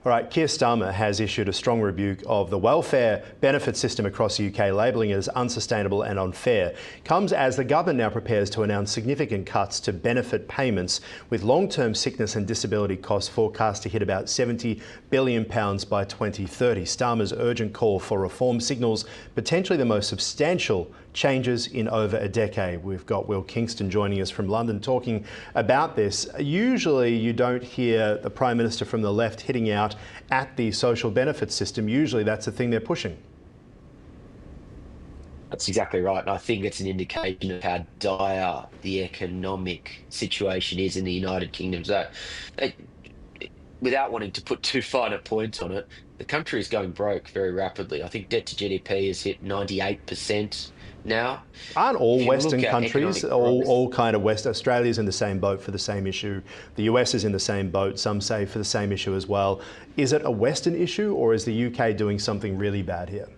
All right, Keir Starmer has issued a strong rebuke of the welfare benefit system across the UK, labelling it as unsustainable and unfair. Comes as the government now prepares to announce significant cuts to benefit payments, with long-term sickness and disability costs forecast to hit about £70 billion by 2030. Starmer's urgent call for reform signals potentially the most substantial changes in over a decade. We've got Will Kingston joining us from London talking about this. Usually you don't hear the Prime Minister from the left hitting out at the social benefit system. Usually that's the thing they're pushing. That's exactly right. And I think it's an indication of how dire the economic situation is in the United Kingdom. So, without wanting to put too fine a point on it, the country is going broke very rapidly. I think debt to GDP has hit 98% now. Aren't all Western countries, all kind of West, Australia's in the same boat for the same issue. The US is in the same boat, some say for the same issue as well. Is it a Western issue, or is the UK doing something really bad here?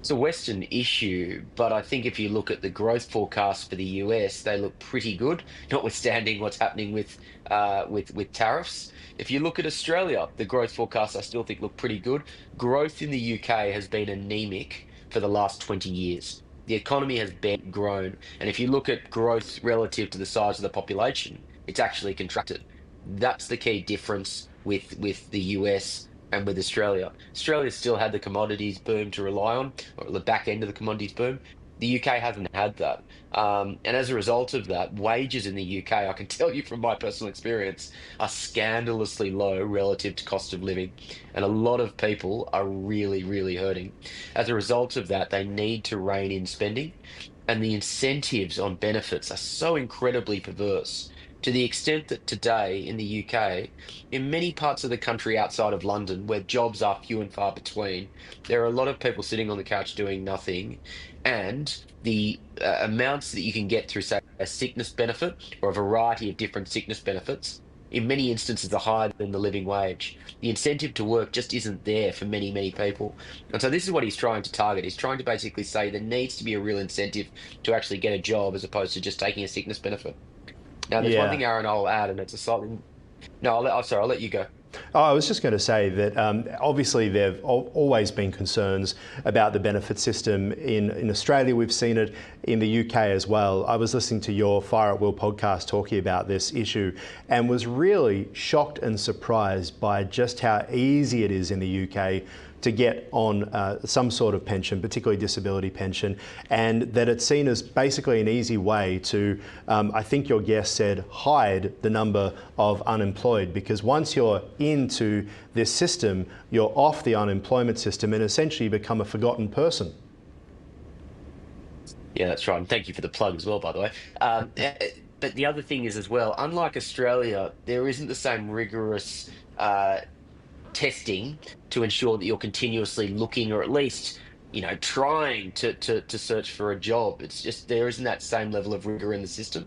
It's a Western issue, but I think if you look at the growth forecasts for the US, they look pretty good, notwithstanding what's happening with tariffs. If you look at Australia, the growth forecasts I still think look pretty good. Growth in the UK has been anemic for the last 20 years. The economy has been grown, and if you look at growth relative to the size of the population, it's actually contracted. That's the key difference with the US and with Australia. Australia still had the commodities boom to rely on, or the back end of the commodities boom. The UK hasn't had that. And as a result of that, wages in the UK, I can tell you from my personal experience, are scandalously low relative to cost of living. And a lot of people are really, really hurting. As a result of that, they need to rein in spending. And the incentives on benefits are so incredibly perverse, to the extent that today in the UK, in many parts of the country outside of London, where jobs are few and far between, there are a lot of people sitting on the couch doing nothing. And the amounts that you can get through, say, a sickness benefit or a variety of different sickness benefits, in many instances are higher than the living wage. The incentive to work just isn't there for many, many people. And so this is what he's trying to target. He's trying to basically say there needs to be a real incentive to actually get a job as opposed to just taking a sickness benefit. Now, there's one thing, Ahron, I'll add, and it's a slightly... No, I'll let you go. Oh, I was just going to say that obviously there have always been concerns about the benefit system in Australia. We've seen it in the UK as well. I was listening to your Fire at Will podcast talking about this issue and was really shocked and surprised by just how easy it is in the UK to get on some sort of pension, particularly disability pension, and that it's seen as basically an easy way to, I think your guest said, hide the number of unemployed, because once you're into this system, you're off the unemployment system and essentially become a forgotten person. Yeah, that's right. And thank you for the plug as well, by the way. But the other thing is as well, unlike Australia, there isn't the same rigorous testing to ensure that you're continuously looking, or at least, trying to search for a job. It's just there isn't that same level of rigor in the system.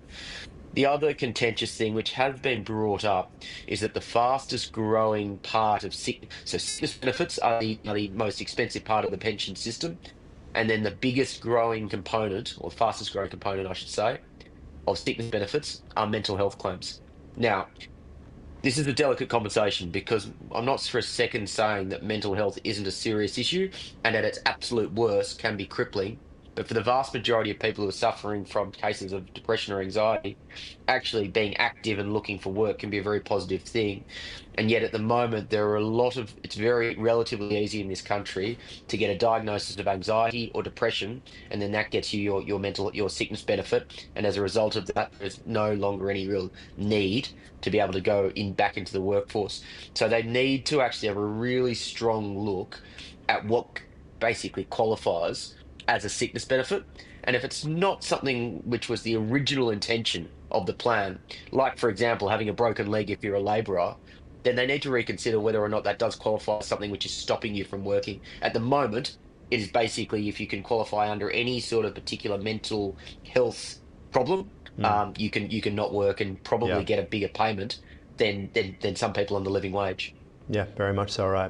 The other contentious thing which has been brought up is that the fastest growing part of sickness benefits are the most expensive part of the pension system. And then the biggest growing component, or fastest growing component, I should say, of sickness benefits are mental health claims. Now, this is a delicate conversation, because I'm not for a second saying that mental health isn't a serious issue and at its absolute worst can be crippling. But for the vast majority of people who are suffering from cases of depression or anxiety, actually being active and looking for work can be a very positive thing. And yet at the moment, there are it's very relatively easy in this country to get a diagnosis of anxiety or depression, and then that gets you your sickness benefit. And as a result of that, there's no longer any real need to be able to go back into the workforce. So they need to actually have a really strong look at what basically qualifies as a sickness benefit. And if it's not something which was the original intention of the plan, like, for example, having a broken leg if you're a labourer, then they need to reconsider whether or not that does qualify as something which is stopping you from working. At the moment, it is basically if you can qualify under any sort of particular mental health problem, you can not work and probably get a bigger payment than some people on the living wage. Yeah, very much so, right.